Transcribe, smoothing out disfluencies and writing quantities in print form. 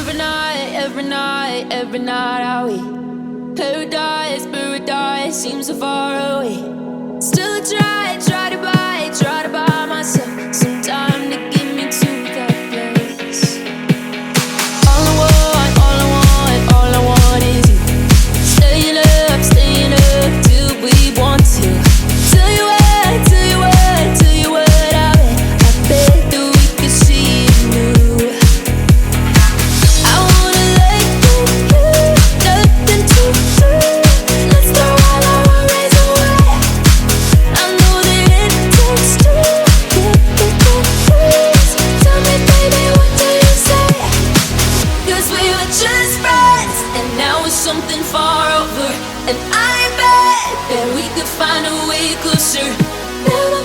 every night are we paradise, paradise seems so far away. Still I try to buy myself some time to get me to that place. All I want is you. Staying up till we want to. Tell you what I bet that we could see it new. I wanna let you, nothing to do. Let's throw all our worries away. I know that it takes two to get the breeze. Tell me, baby, what do you say? 'Cause we were just friends, and now it's something far over. And I bet that we could find a way closer. Never